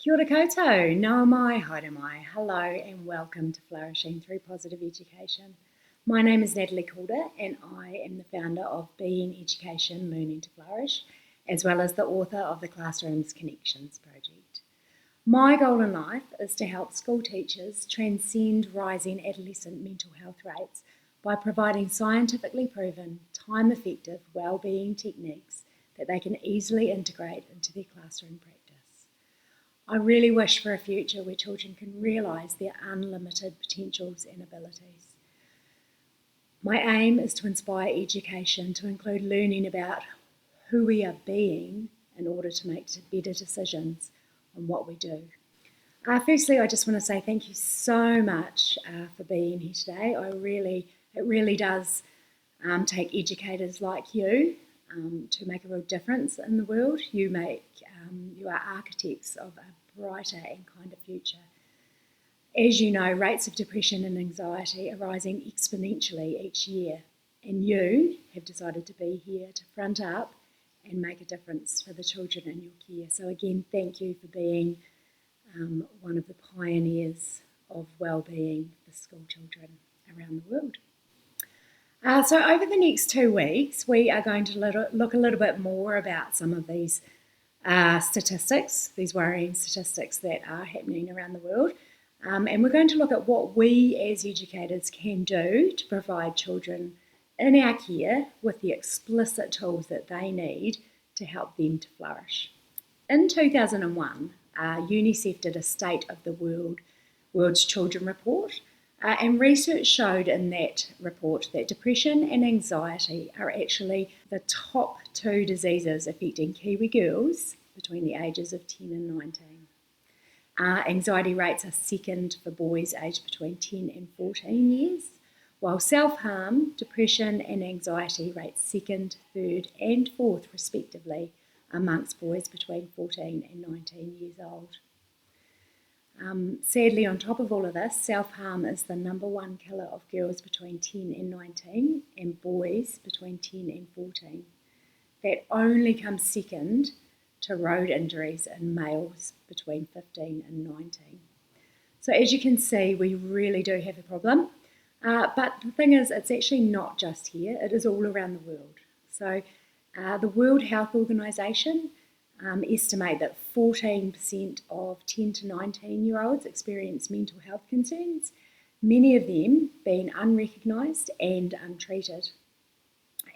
Kia ora koutou, nau mai, haere mai, hello and welcome to Flourishing Through Positive Education. My name is Natalie Calder and I am the founder of Being Education, Learning to Flourish, as well as the author of the Classrooms Connections project. My goal in life is to help school teachers transcend rising adolescent mental health rates by providing scientifically proven, time-effective wellbeing techniques that they can easily integrate into their classroom practice. I really wish for a future where children can realise their unlimited potentials and abilities. My aim is to inspire education to include learning about who we are being in order to make better decisions on what we do. Firstly, I just want to say thank you so much for being here today. It really does take educators like you to make a real difference in the world. You are architects of a brighter and kinder future. As you know, rates of depression and anxiety are rising exponentially each year, and you have decided to be here to front up and make a difference for the children in your care. So again, thank you for being one of the pioneers of wellbeing for school children around the world. So over the next 2 weeks, we are going to look a little bit more about some of these statistics, these worrying statistics that are happening around the world. And we're going to look at what we as educators can do to provide children in our care with the explicit tools that they need to help them to flourish. In 2001, UNICEF did a State of the World's Children report, and research showed in that report that depression and anxiety are actually the top 2 diseases affecting Kiwi girls between the ages of 10 and 19. Anxiety rates are second for boys aged between 10 and 14 years, while self-harm, depression and anxiety rates second, third and fourth respectively amongst boys between 14 and 19 years old. Sadly, on top of all of this, self-harm is the number 1 killer of girls between 10 and 19 and boys between 10 and 14. That only comes second to road injuries in males between 15 and 19. So as you can see, we really do have a problem. But the thing is, it's actually not just here, it is all around the world. So the World Health Organization estimate that 14% of 10 to 19-year-olds experience mental health concerns, many of them being unrecognised and untreated.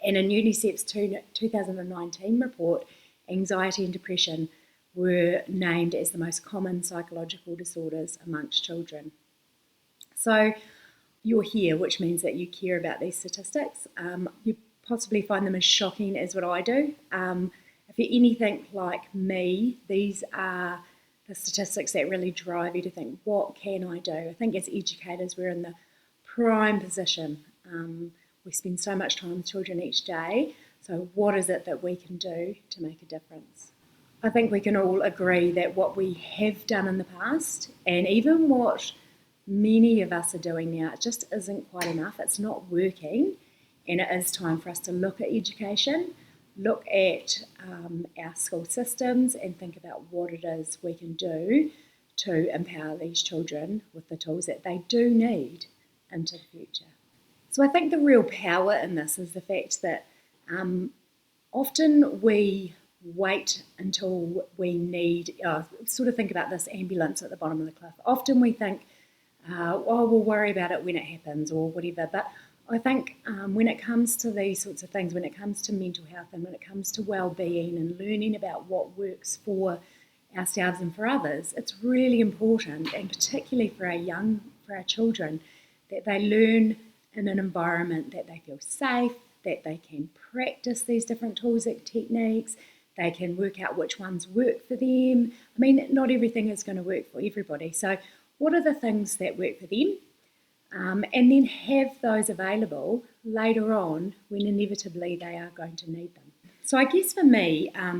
And in UNICEF's 2019 report, anxiety and depression were named as the most common psychological disorders amongst children. So you're here, which means that you care about these statistics. You possibly find them as shocking as what I do. If you're anything like me, these are the statistics that really drive you to think, what can I do? I think as educators, we're in the prime position. We spend so much time with children each day, so what is it that we can do to make a difference? I think we can all agree that what we have done in the past, and even what many of us are doing now, it just isn't quite enough. It's not working, and it is time for us to look at education, look at our school systems and think about what it is we can do to empower these children with the tools that they do need into the future. So I think the real power in this is the fact that often we wait until we need, sort of think about this ambulance at the bottom of the cliff. Often we think, we'll worry about it when it happens or whatever, but I think when it comes to these sorts of things, when it comes to mental health and when it comes to well-being and learning about what works for ourselves and for others, it's really important, and particularly for our children, that they learn in an environment that they feel safe, that they can practice these different tools and techniques, they can work out which ones work for them. I mean, not everything is going to work for everybody. So what are the things that work for them? And then have those available later on when inevitably they are going to need them. So I guess for me, I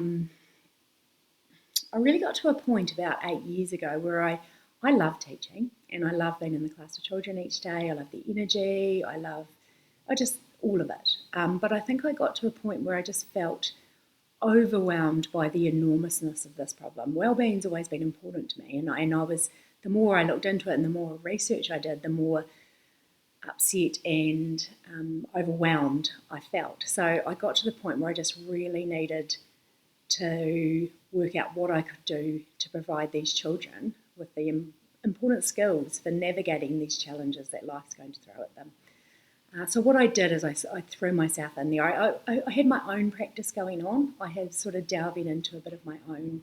really got to a point about 8 years ago where I love teaching and I love being in the class with children each day. I love the energy, I just all of it. But I think I got to a point where I just felt overwhelmed by the enormousness of this problem. Wellbeing's always been important to me, and I was, the more I looked into it and the more research I did, the more upset and overwhelmed I felt. So I got to the point where I just really needed to work out what I could do to provide these children with the important skills for navigating these challenges that life's going to throw at them. So what I did is I threw myself in there. I had my own practice going on. I had sort of delving into a bit of my own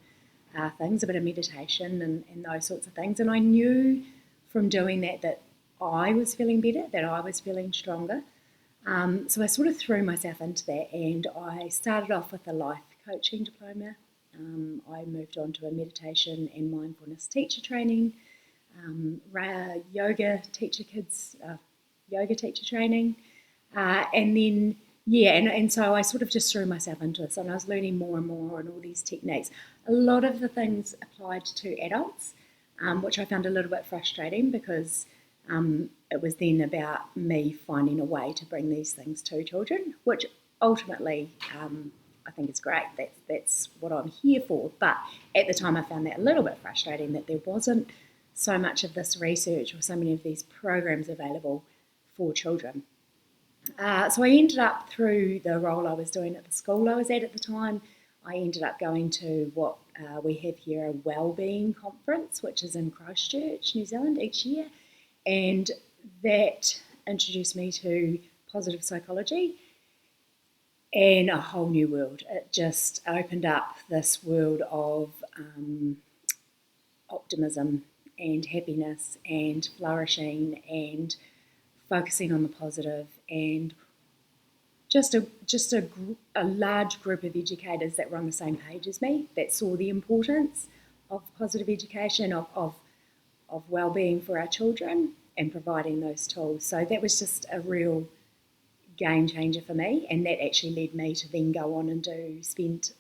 things, a bit of meditation and those sorts of things. And I knew from doing that I was feeling better, that I was feeling stronger. So I sort of threw myself into that, and I started off with a life coaching diploma. I moved on to a meditation and mindfulness teacher training, yoga teacher training, and then and so I sort of just threw myself into this, and I was learning more and more on all these techniques. A lot of the things applied to adults, which I found a little bit frustrating because it was then about me finding a way to bring these things to children, which ultimately I think is great. That's what I'm here for. But at the time I found that a little bit frustrating, that there wasn't so much of this research or so many of these programs available for children. So I ended up, through the role I was doing at the school I was at the time, I ended up going to what we have here, a wellbeing conference, which is in Christchurch, New Zealand, each year. And that introduced me to positive psychology and a whole new world. It just opened up this world of optimism and happiness and flourishing and focusing on the positive, and just a large group of educators that were on the same page as me, that saw the importance of positive education, of well-being for our children and providing those tools. So that was just a real game changer for me, and that actually led me to then go on and spend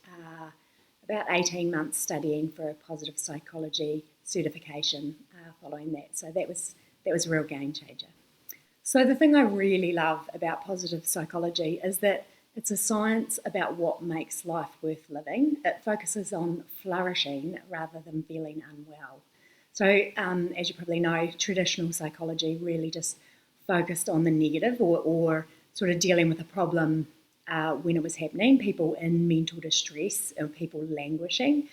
about 18 months studying for a positive psychology certification following that. So that was a real game changer. So the thing I really love about positive psychology is that it's a science about what makes life worth living. It focuses on flourishing rather than feeling unwell. So as you probably know, traditional psychology really just focused on the negative, or sort of dealing with a problem when it was happening, people in mental distress or people languishing,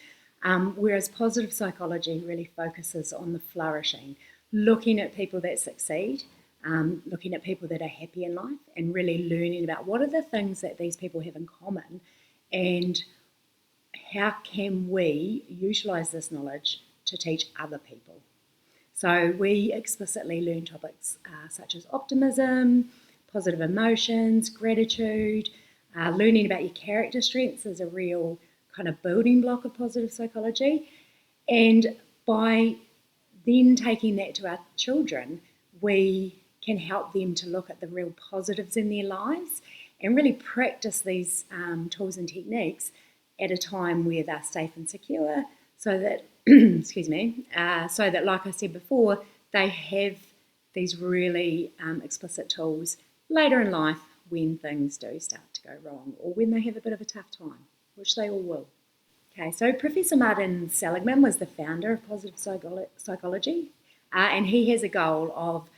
whereas positive psychology really focuses on the flourishing, looking at people that succeed, looking at people that are happy in life, and really learning about what are the things that these people have in common, and how can we utilise this knowledge to teach other people. So we explicitly learn topics such as optimism, positive emotions, gratitude. Learning about your character strengths is a real kind of building block of positive psychology. And by then taking that to our children, we can help them to look at the real positives in their lives and really practice these tools and techniques at a time where they're safe and secure, so that, so that, like I said before, they have these really explicit tools later in life when things do start to go wrong, or when they have a bit of a tough time, which they all will. Okay, so Professor Martin Seligman was the founder of positive psychology, and he has a goal of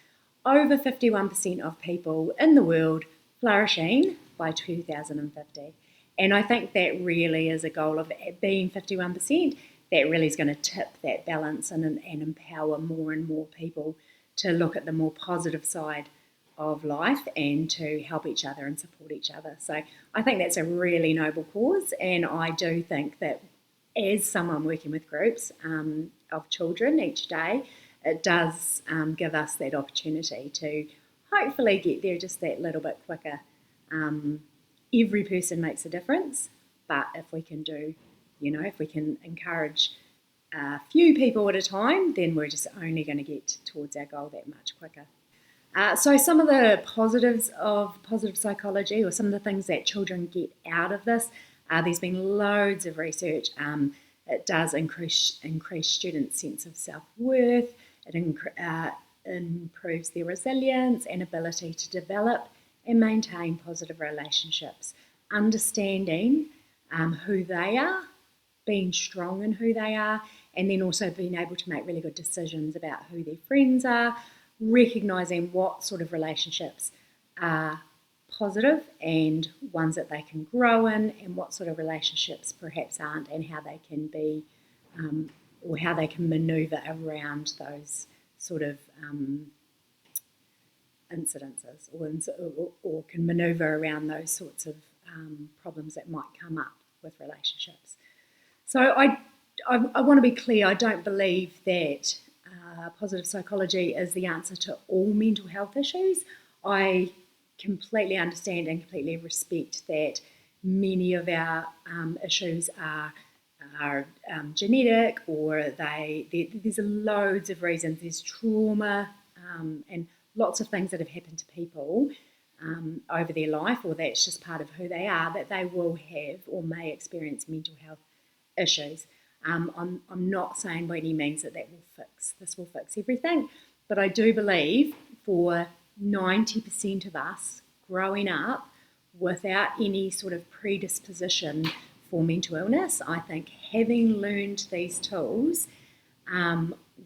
over 51% of people in the world flourishing by 2050. And I think that really is a goal of being 51%. That really is going to tip that balance and empower more and more people to look at the more positive side of life and to help each other and support each other. So I think that's a really noble cause, and I do think that as someone working with groups of children each day, it does give us that opportunity to hopefully get there just that little bit quicker. Every person makes a difference, but if we can if we can encourage a few people at a time, then we're just only going to get towards our goal that much quicker. So some of the positives of positive psychology, or some of the things that children get out of this, there's been loads of research. It does increase students' sense of self-worth. It improves their resilience and ability to develop and maintain positive relationships. Understanding who they are, being strong in who they are, and then also being able to make really good decisions about who their friends are, recognising what sort of relationships are positive and ones that they can grow in, and what sort of relationships perhaps aren't, and how they can be or how they can manoeuvre around those sort of incidences, or can manoeuvre around those sorts of problems that might come up with relationships. So I want to be clear, I don't believe that positive psychology is the answer to all mental health issues. I completely understand and completely respect that many of our issues are genetic, or there's loads of reasons. There's trauma and lots of things that have happened to people over their life, or that's just part of who they are, that they will have or may experience mental health issues. I'm not saying by any means that this will fix everything, but I do believe for 90% of us growing up without any sort of predisposition for mental illness, I think having learned these tools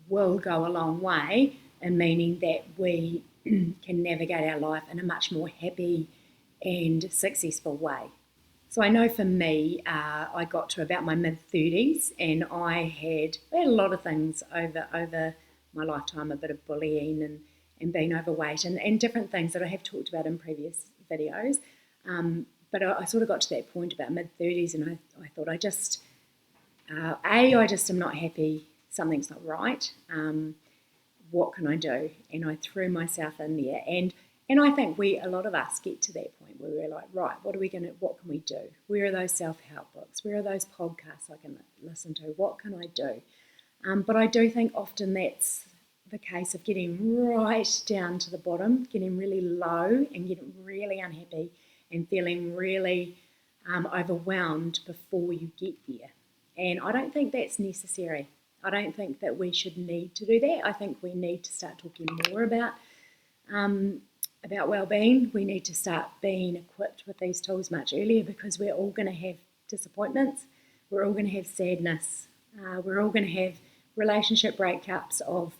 will go a long way in meaning that we can navigate our life in a much more happy and successful way. So I know for me, I got to about my mid-30s and I had a lot of things over my lifetime, a bit of bullying and being overweight and different things that I have talked about in previous videos. But I sort of got to that point about mid-30s and I thought I just am not happy, something's not right. What can I do? And I threw myself in there. And I think a lot of us get to that point where we're like, right, what can we do? Where are those self-help books? Where are those podcasts I can listen to? What can I do? But I do think often that's the case of getting right down to the bottom, getting really low and getting really unhappy and feeling really overwhelmed before you get there. And I don't think that's necessary. I don't think that we should need to do that. I think we need to start talking more about well-being. We need to start being equipped with these tools much earlier, because we're all going to have disappointments. We're all going to have sadness. We're all going to have relationship breakups or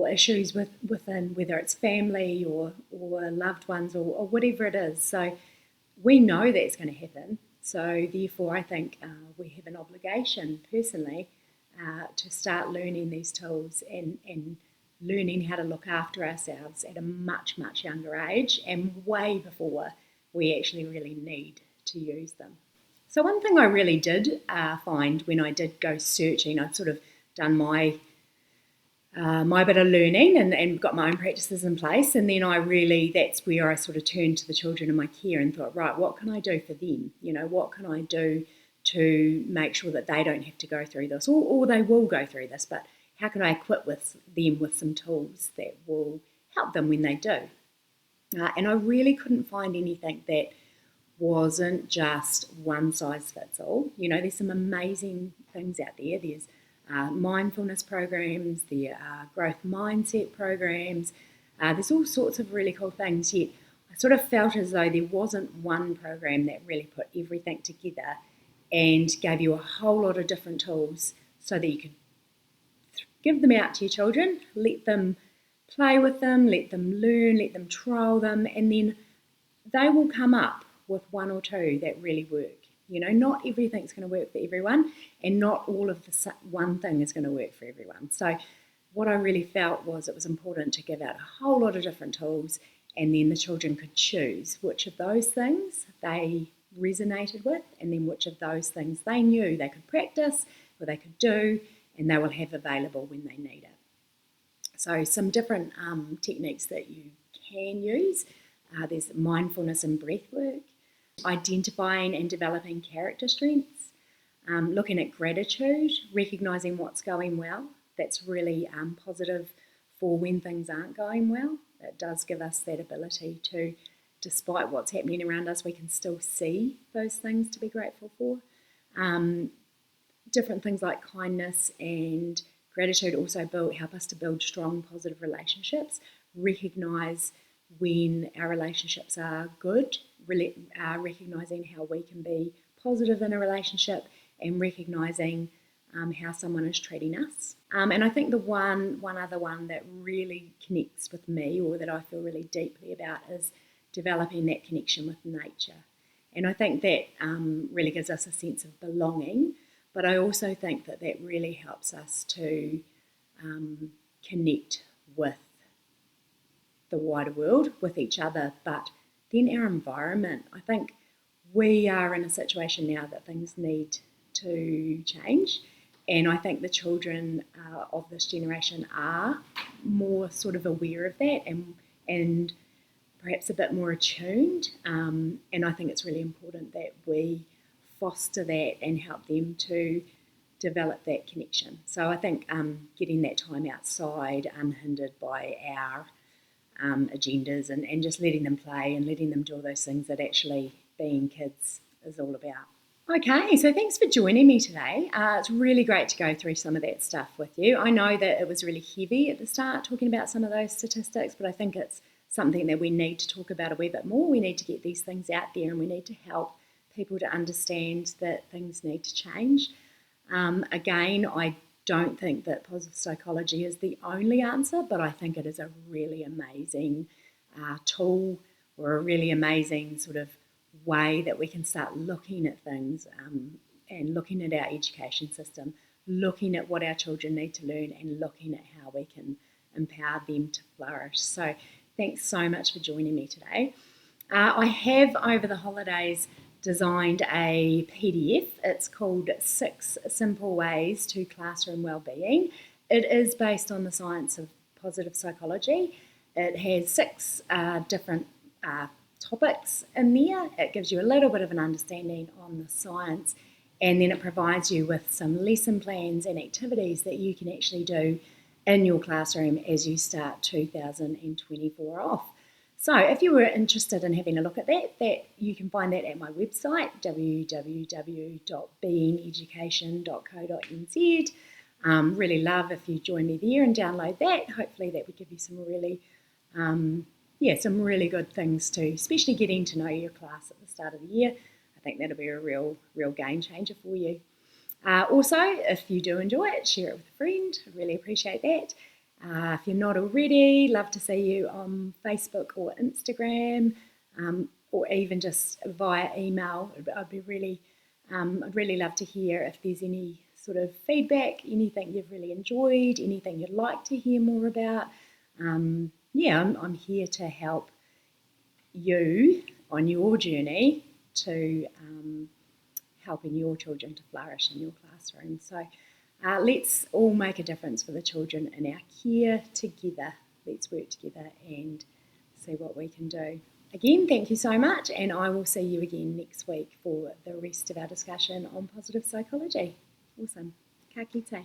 issues within, whether it's family or loved ones or whatever it is. So we know that's going to happen. So therefore, I think we have an obligation personally to start learning these tools and learning how to look after ourselves at a much, much younger age and way before we actually really need to use them. So one thing I really did find when I did go searching, I'd sort of done my bit of learning and got my own practices in place, and then that's where I sort of turned to the children in my care and thought, right, what can I do for them? What can I do to make sure that they don't have to go through this, or they will go through this, but how can I equip them with some tools that will help them when they do? And I really couldn't find anything that wasn't just one size fits all. There's some amazing things out there. There's mindfulness programs, there are growth mindset programs. There's all sorts of really cool things, yet I sort of felt as though there wasn't one program that really put everything together and gave you a whole lot of different tools so that you could give them out to your children, let them play with them, let them learn, let them trial them, and then they will come up with one or two that really work. Not everything's going to work for everyone, and not all of the one thing is going to work for everyone. So what I really felt was it was important to give out a whole lot of different tools, and then the children could choose which of those things they resonated with, and then which of those things they knew they could practice or they could do, and they will have available when they need it. So some different techniques that you can use. There's mindfulness and breath work, identifying and developing character strengths, looking at gratitude, recognising what's going well. That's really positive for when things aren't going well. It does give us that ability to, despite what's happening around us, we can still see those things to be grateful for. Different things like kindness and gratitude also help us to build strong, positive relationships, recognise when our relationships are good, recognising how we can be positive in a relationship and recognising how someone is treating us. And I think the one other one that really connects with me, or that I feel really deeply about, is developing that connection with nature. And I think that really gives us a sense of belonging, but I also think that that really helps us to connect with the wider world, with each other, but then our environment. I think we are in a situation now that things need to change, and I think the children of this generation are more sort of aware of that and perhaps a bit more attuned, and I think it's really important that we foster that and help them to develop that connection. So I think getting that time outside unhindered by our agendas and just letting them play and letting them do all those things that actually being kids is all about. Okay, so thanks for joining me today. It's really great to go through some of that stuff with you. I know that it was really heavy at the start talking about some of those statistics, but I think it's something that we need to talk about a wee bit more. We need to get these things out there, and we need to help people to understand that things need to change. Again, I don't think that positive psychology is the only answer, but I think it is a really amazing tool, or a really amazing sort of way that we can start looking at things and looking at our education system, looking at what our children need to learn, and looking at how we can empower them to flourish. So thanks so much for joining me today. I have, over the holidays, designed a PDF. It's called 6 Simple Ways to Classroom Wellbeing. It is based on the science of positive psychology. It has 6 different topics in there. It gives you a little bit of an understanding on the science, and then it provides you with some lesson plans and activities that you can actually do in your classroom as you start 2024 off. So if you were interested in having a look at that you can find that at my website, www.beingeducation.co.nz. Really love if you join me there and download that. Hopefully that would give you some really good things too, especially getting to know your class at the start of the year. I think that'll be a real game changer for you. Also, if you do enjoy it, share it with a friend. I really appreciate that. If you're not already, love to see you on Facebook or Instagram, or even just via email. I'd really love to hear if there's any sort of feedback, anything you've really enjoyed, anything you'd like to hear more about. I'm here to help you on your journey to helping your children to flourish in your classroom. So let's all make a difference for the children in our care together. Let's work together and see what we can do. Again, thank you so much, and I will see you again next week for the rest of our discussion on positive psychology. Awesome. Ka kite.